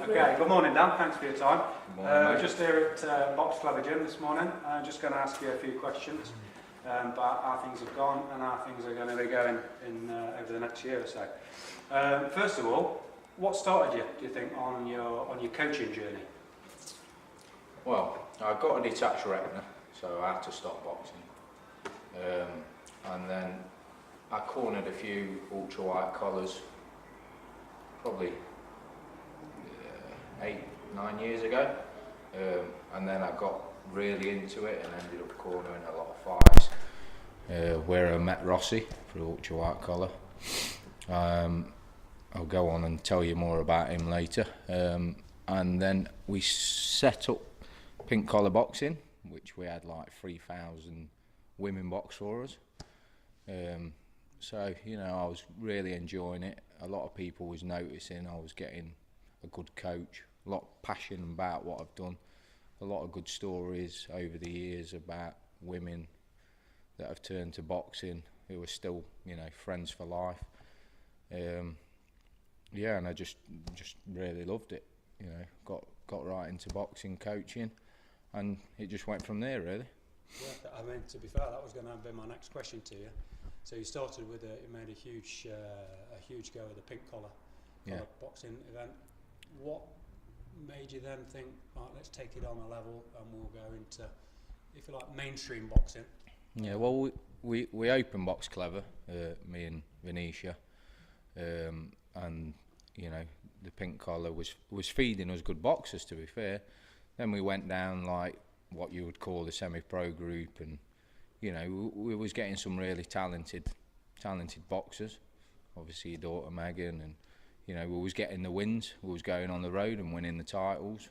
Okay, good morning Dan, thanks for your time. We're just here at Box Clever Gym this morning. I'm just going to ask you a few questions about how things have gone and how things are going to be going in over the next year or so. First of all, what started you, do you think, on your coaching journey? Well, I got a detached retina, so I had to stop boxing. And then I cornered a few ultra white collars, probably 8-9 years ago, and then I got really into it and ended up cornering a lot of fights where I met Rossi for the ultra white collar. I'll go on and tell you more about him later, and then we set up pink collar boxing, which we had like 3,000 women box for us. So you know, I was really enjoying it. A lot of people was noticing I was getting a good coach, a lot of passion about what I've done, a lot of good stories over the years about women that have turned to boxing who are still, you know, friends for life. Yeah, and I just really loved it. You know, got right into boxing coaching, and it just went from there really. Yeah, I mean, to be fair, that was going to be my next question to you. So you started with you made a huge go of the pink collar boxing event. What made you then think, right, let's take it on a level and we'll go into, if you like, mainstream boxing? Yeah, well, we opened Box Clever, me and Venetia, and you know, the pink collar was feeding us good boxers, to be fair. Then we went down like what you would call the semi-pro group, and you know, we was getting some really talented boxers. Obviously your daughter Megan, and you know, we was getting the wins, we was going on the road and winning the titles.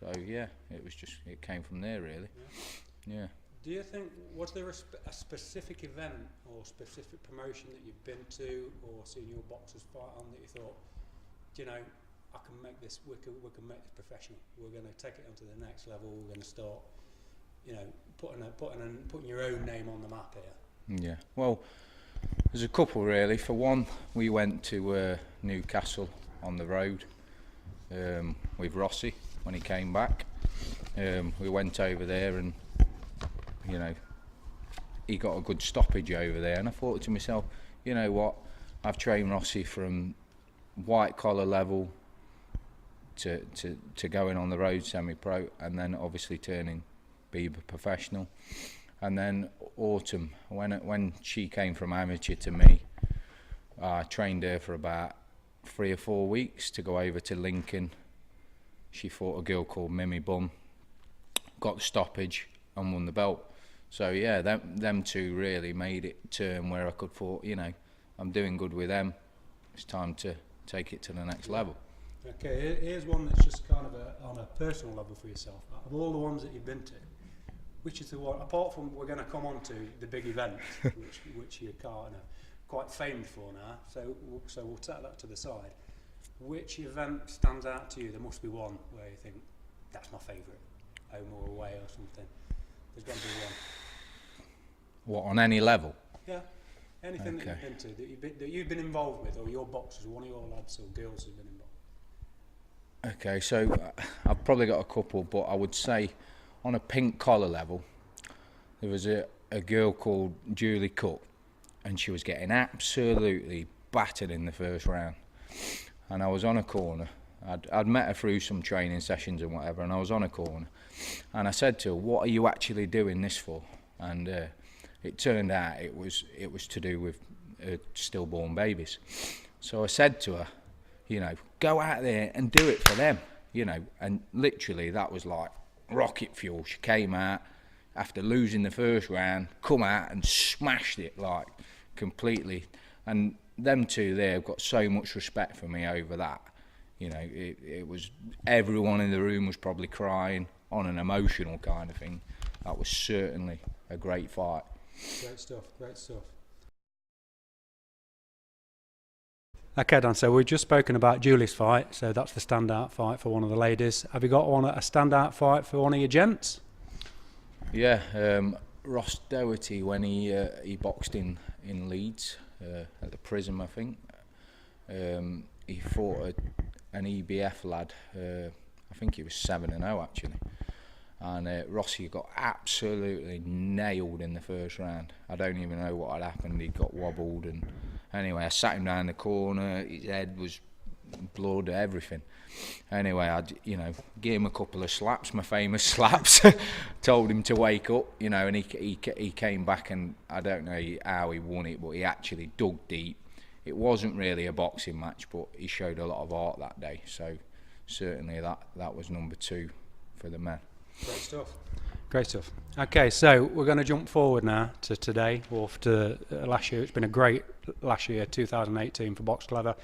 So yeah, it came from there really. Yeah. Do you think, was there a specific event or specific promotion that you've been to or seen your boxers fight on that you thought, you know, I can make this, we can make this professional, we're going to take it onto the next level, we're going to start, you know, putting your own name on the map here? Yeah, well, there's a couple really. For one, we went to Newcastle on the road with Rossi when he came back. We went over there and, you know, he got a good stoppage over there, and I thought to myself, you know what, I've trained Rossi from white collar level to going on the road semi-pro, and then obviously turning BIBA professional. And then Autumn, when she came from amateur to me, I trained her for about 3 or 4 weeks to go over to Lincoln. She fought a girl called Mimi Bum, got the stoppage and won the belt. So yeah, them two really made it turn where I could thought, you know, I'm doing good with them, it's time to take it to the next level. Okay, here's one that's just kind of on a personal level for yourself. Of all the ones that you've been to, which is the one, apart from we're going to come on to the big event, which you're kind of quite famed for now, so we'll take that to the side. Which event stands out to you? There must be one where you think, that's my favourite, home or away or something. There's got to be one. What, on any level? Yeah, anything that you've been to, that you've been involved with, or your boxers, one of your lads or girls have been involved. Okay, so I've probably got a couple, but I would say on a pink collar level, there was a girl called Julie Cook, and she was getting absolutely battered in the first round. And I was on a corner. I'd met her through some training sessions and whatever, and I was on a corner. And I said to her, what are you actually doing this for? And it turned out it was to do with stillborn babies. So I said to her, you know, go out there and do it for them, you know. And literally that was like rocket fuel. She came out after losing the first round, come out and smashed it like completely. And them two there have got so much respect for me over that. You know, it was, everyone in the room was probably crying on an emotional kind of thing. That was certainly a great fight. Great stuff, great stuff. Okay, Dan, so we've just spoken about Julie's fight, so that's the standout fight for one of the ladies. Have you got a standout fight for one of your gents? Yeah, Ross Doherty, when he boxed in Leeds at the Prism, I think. He fought an EBF lad, I think he was 7-0 actually. And Rossi got absolutely nailed in the first round. I don't even know what had happened. He got wobbled, and anyway, I sat him down in the corner. His head was blood, everything. Anyway, I gave him a couple of slaps, my famous slaps. Told him to wake up, and he came back, and I don't know how he won it, but he actually dug deep. It wasn't really a boxing match, but he showed a lot of art that day. So certainly that was number 2 for the men. Great stuff. Great stuff. Okay, so we're going to jump forward now to today, or to last year. It's been a great last year, 2018 for Box Clever,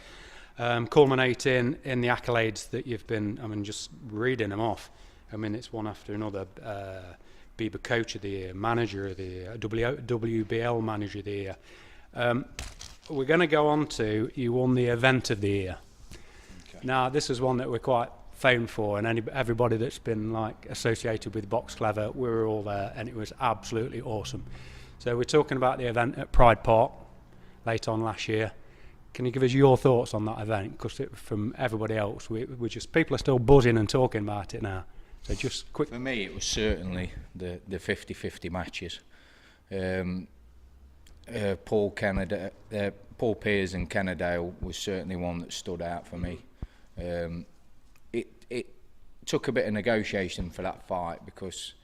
culminating in the accolades that you've been, just reading them off. It's one after another. BIBA Coach of the Year, Manager of the Year, WBL Manager of the Year. We're going to go on to, you won the Event of the Year. Okay. Now, this is one that we're quite famed for, and everybody that's been associated with Box Clever, we were all there, and it was absolutely awesome. So we're talking about the event at Pride Park late on last year. Can you give us your thoughts on that event? Because from everybody else, people are still buzzing and talking about it now. So just quick. For me, it was certainly the 50-50 matches. Paul Piers and Kennedale was certainly one that stood out for me. It took a bit of negotiation for that fight, because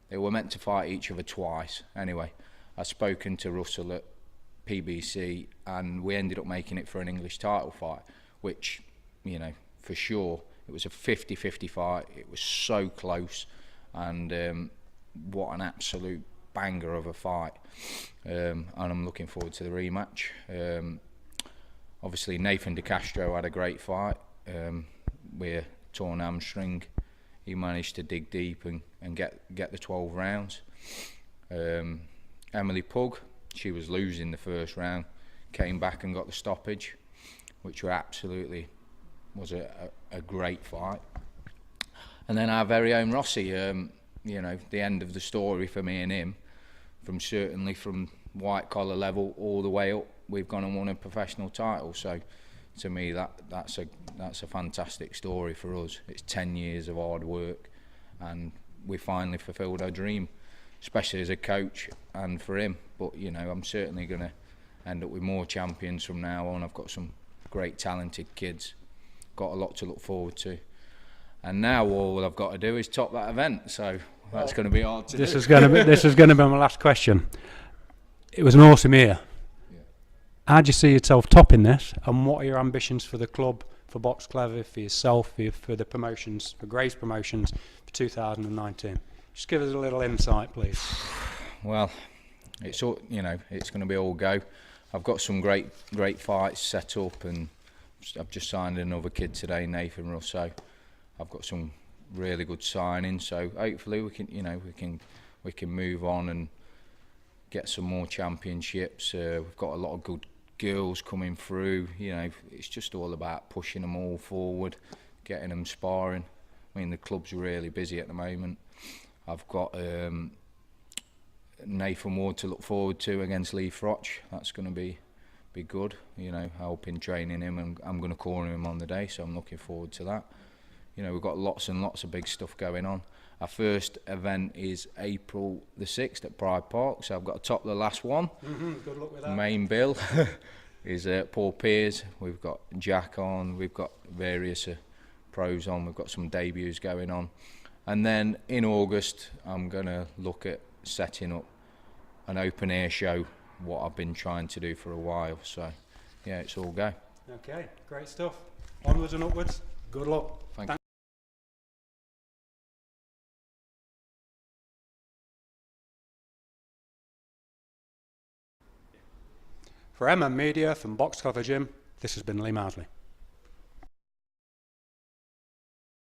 they were meant to fight each other twice. Anyway, I've spoken to Russell at PBC, and we ended up making it for an English title fight, which, for sure, it was a 50-50 fight. It was so close, and what an absolute banger of a fight. And I'm looking forward to the rematch. Obviously, Nathan De Castro had a great fight. With torn hamstring, he managed to dig deep and get the 12 rounds. Emily Pugh, she was losing the first round, came back and got the stoppage, which was a great fight. And then our very own Rossi, the end of the story for me and him, from white collar level all the way up, we've gone and won a professional title. So to me, that's a fantastic story for us. It's 10 years of hard work, and we finally fulfilled our dream, especially as a coach and for him. But I'm certainly going to end up with more champions from now on. I've got some great talented kids, got a lot to look forward to, and now all I've got to do is top that event. So that's going to be hard to do. This is going to be my last question. It was an awesome year. How do you see yourself topping this, and what are your ambitions for the club, for Box Clever, for yourself, for the promotions, for Grace Promotions for 2019? Just give us a little insight, please. Well, it's all, it's going to be all go. I've got some great fights set up, and I've just signed another kid today, Nathan Russo. I've got some really good signings, so hopefully we can move on and get some more championships. We've got a lot of good girls coming through. It's just all about pushing them all forward, getting them sparring. The club's really busy at the moment. I've got Nathan Ward to look forward to against Lee Froch. That's going to be good, helping training him, and I'm going to corner him on the day, so I'm looking forward to that. We've got lots and lots of big stuff going on. Our first event is April the 6th at Pride Park, so I've got to top the last one. Good luck with that. Main bill is Paul Piers. We've got Jack on, we've got various pros on, we've got some debuts going on. And then in August, I'm going to look at setting up an open air show, what I've been trying to do for a while. So, yeah, it's all go. Okay, great stuff. Onwards and upwards. Good luck. Thank you. For MM Media from Box Clever Gym, this has been Lee Mousley.